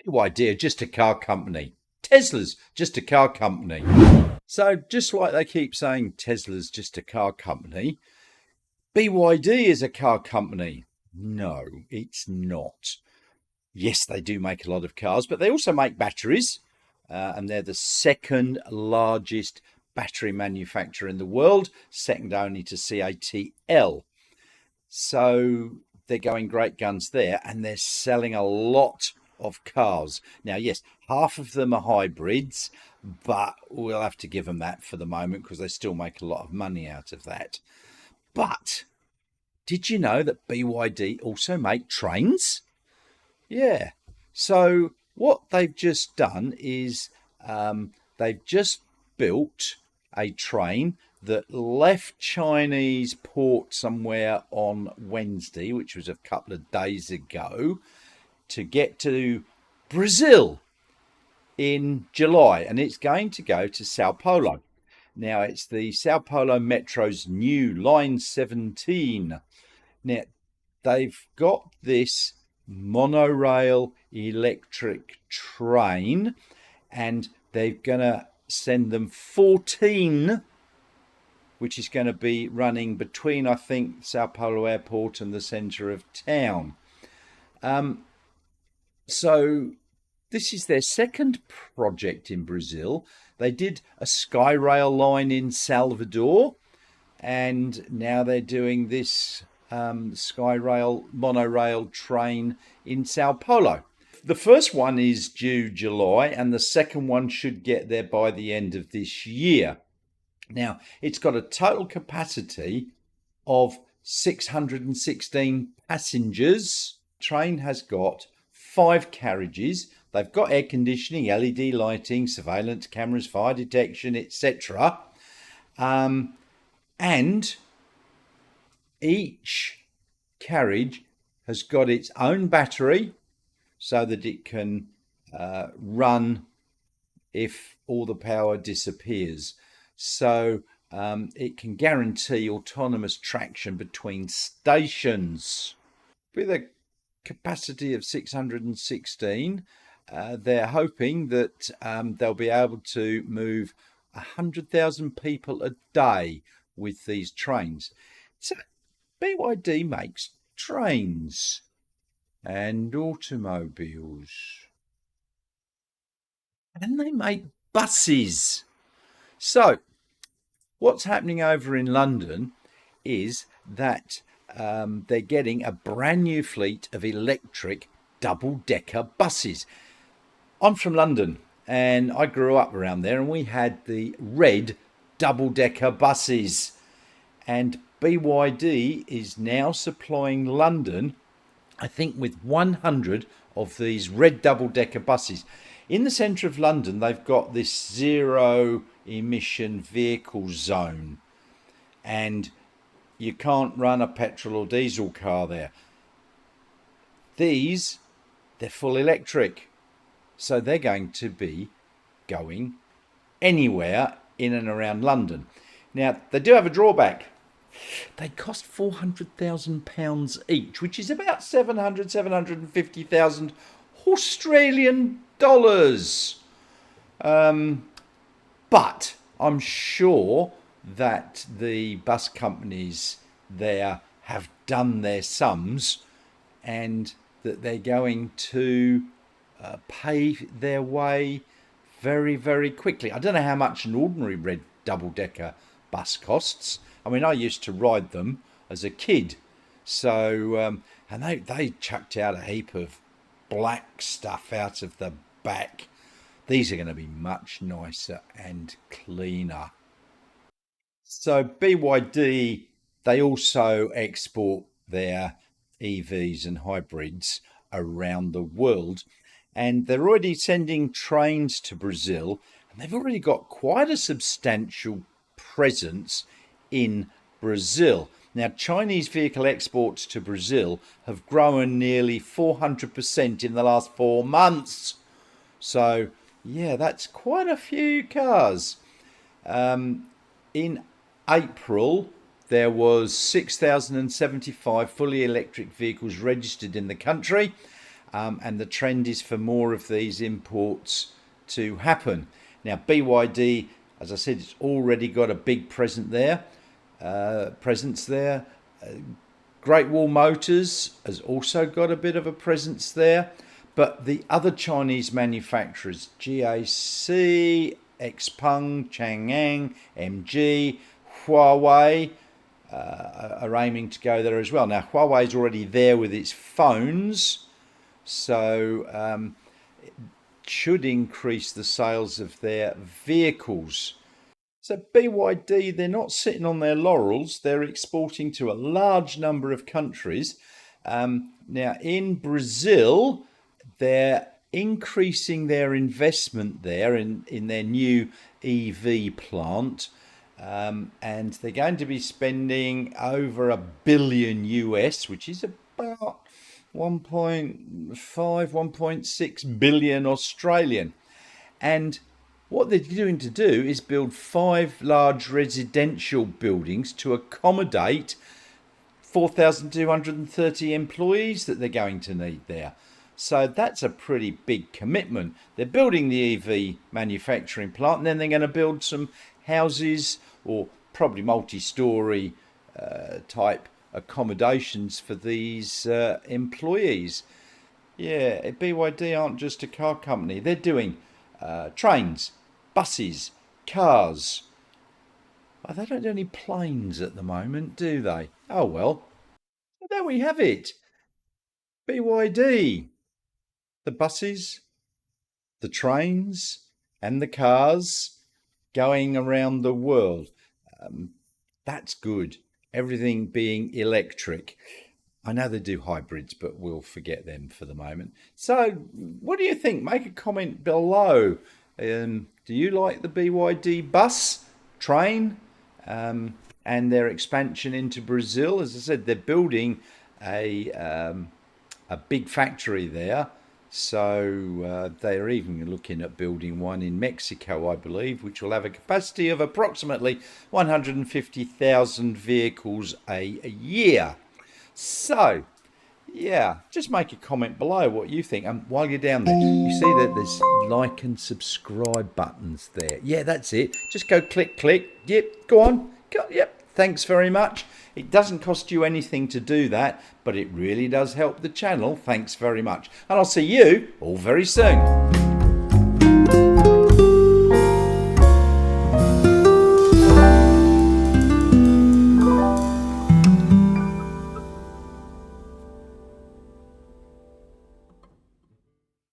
BYD are just a car company. Tesla's just a car company. So just like they keep saying Tesla's just a car company, BYD is a car company. No, it's not. Yes, they do make a lot of cars, but they also make batteries, and they're the second largest battery manufacturer in the world, second only to CATL. So they're going great guns there, and they're selling a lot of cars. Now, yes, half of them are hybrids, but we'll have to give them that for the moment because they still make a lot of money out of that. But did you know that BYD also make trains? Yeah. So what they've just done is they've just built a train that left Chinese port somewhere on Wednesday, which was a couple of days ago, to get to Brazil in July, and it's going to go to Sao Paulo. Now, it's the Sao Paulo Metro's new Line 17. Now, they've got this monorail electric train, and they're going to send them 14, which is going to be running between, I think, Sao Paulo Airport and the centre of town. So this is their second project in Brazil. They did a Skyrail line in Salvador, and now they're doing this Skyrail monorail train in Sao Paulo. The first one is due July, and the second one should get there by the end of this year. Now, it's got a total capacity of 616 passengers. The train has got 5 carriages. They've got air conditioning, LED lighting, surveillance cameras, fire detection, etc. And each carriage has got its own battery so that it can run if all the power disappears. So it can guarantee autonomous traction between stations. With a capacity of 616, they're hoping that they'll be able to move 100,000 people a day with these trains. So BYD makes trains and automobiles, and they make buses. So what's happening over in London is that they're getting a brand new fleet of electric double-decker buses. I'm from London, and I grew up around there, and we had the red double-decker buses. And BYD is now supplying London, I think, with 100 of these red double-decker buses. In the centre of London, they've got this zero emission vehicle zone, and you can't run a petrol or diesel car there. They're full electric, so they're going to be going anywhere in and around London. Now, they do have a drawback. They cost £400,000 each, which is about 750,000 Australian dollars. But I'm sure that the bus companies there have done their sums, and that they're going to pay their way very, very quickly. I don't know how much an ordinary red double-decker bus costs. I mean, I used to ride them as a kid. So, and they chucked out a heap of black stuff out of the back. These are going to be much nicer and cleaner. So BYD, they also export their EVs and hybrids around the world. And they're already sending trains to Brazil, and they've already got quite a substantial presence in Brazil. Now, Chinese vehicle exports to Brazil have grown nearly 400% in the last 4 months. So, yeah, that's quite a few cars. In April, there was 6,075 fully electric vehicles registered in the country. and the trend is for more of these imports to happen. Now, BYD, as I said, it's already got a big presence there. Great Wall Motors has also got a bit of a presence there. But the other Chinese manufacturers, GAC, Xpeng, Chang'an, MG, Huawei, are aiming to go there as well. Now, Huawei is already there with its phones, so it should increase the sales of their vehicles. So BYD, they're not sitting on their laurels. They're exporting to a large number of countries. Now, in Brazil, they're increasing their investment there in their new EV plant. And they're going to be spending over $1 billion US, which is about 1.5, 1.6 billion Australian. And what they're going to do is build 5 large residential buildings to accommodate 4,230 employees that they're going to need there. So that's a pretty big commitment. They're building the EV manufacturing plant, and then they're going to build some houses or probably multi-storey type accommodations for these employees. Yeah, BYD aren't just a car company. They're doing trains, buses, cars. Well, they don't do any planes at the moment, do they? Oh well. So there we have it. BYD. The buses, the trains, and the cars going around the world. That's good. Everything being electric. I know they do hybrids, but we'll forget them for the moment. So, what do you think? Make a comment below. Do you like the BYD bus, train, and their expansion into Brazil? As I said, they're building a big factory there. So they're even looking at building one in Mexico, I believe, which will have a capacity of approximately 150,000 vehicles a year. So, yeah, just make a comment below what you think. And while you're down there, you see that there's like and subscribe buttons there. Yeah, that's it. Just go click, click. Yep, go on. Yep, thanks very much. It doesn't cost you anything to do that, but it really does help the channel. Thanks very much. And I'll see you all very soon.